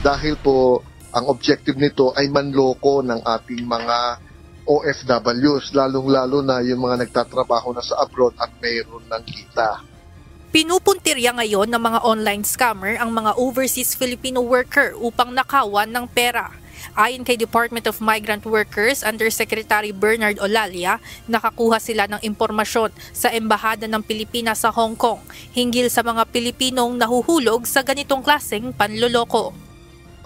dahil po ang objective nito ay manloko ng ating mga OFWs, lalong-lalo na yung mga nagtatrabaho na sa abroad at mayroon ng kita. Pinupuntirya ngayon ng mga online scammer ang mga overseas Filipino worker upang nakawan ng pera. Ayon kay Department of Migrant Workers Undersecretary Bernard Olalia, nakakuha sila ng impormasyon sa Embahada ng Pilipinas sa Hong Kong hinggil sa mga Pilipinong nahuhulog sa ganitong klaseng panloloko.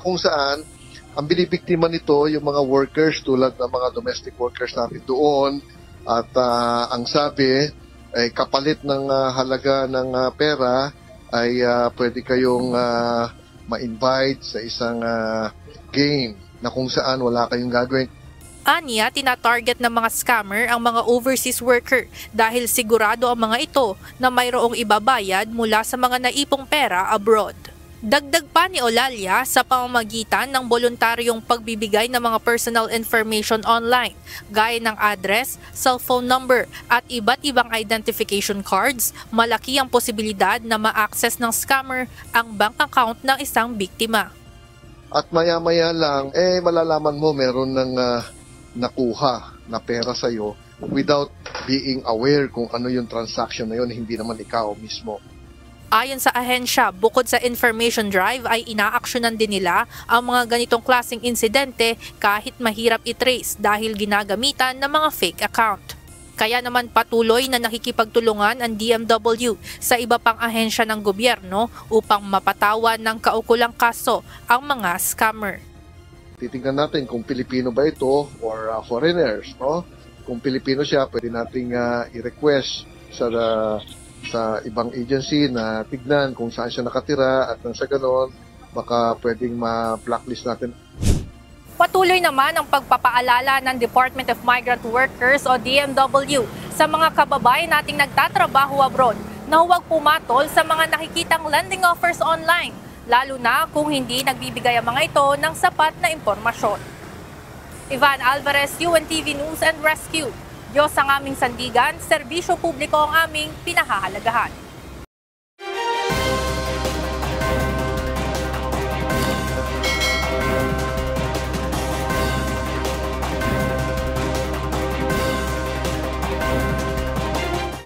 Kung saan ang binibiktima nito yung mga workers tulad ng mga domestic workers natin doon at ang sabi ay kapalit ng halaga ng pera ay pwede kayong ma-invite sa isang game na kung saan wala kayong gagawin. Aniya, tinatarget ng mga scammer ang mga overseas worker dahil sigurado ang mga ito na mayroong ibabayad mula sa mga naipong pera abroad. Dagdag pa ni Olalia, sa pamamagitan ng voluntaryong pagbibigay ng mga personal information online, gaya ng address, cellphone number at iba't ibang identification cards, malaki ang posibilidad na ma-access ng scammer ang bank account ng isang biktima. At maya-maya lang, malalaman mo meron ng nakuha na pera sa'yo without being aware kung ano yung transaction na yun, hindi naman ikaw mismo. Ayon sa ahensya, bukod sa information drive ay inaaksyonan din nila ang mga ganitong klaseng insidente kahit mahirap i-trace dahil ginagamitan ng mga fake account. Kaya naman patuloy na nakikipagtulungan ang DMW sa iba pang ahensya ng gobyerno upang mapatawan ng kaukulang kaso ang mga scammer. Titingnan natin kung Pilipino ba ito or foreigners, no? Kung Pilipino siya, pwede nating i-request sa ibang agency na tignan kung saan siya nakatira at nang sa ganon, baka pwedeng ma-blacklist natin. Patuloy naman ang pagpapaalala ng Department of Migrant Workers o DMW sa mga kababayan nating nagtatrabaho abroad na huwag pumatol sa mga nakikitang lending offers online, lalo na kung hindi nagbibigay ang mga ito ng sapat na impormasyon. Ivan Alvarez, UNTV News and Rescue. Diyos ang aming sandigan, serbisyo publiko ang aming pinahahalagahan.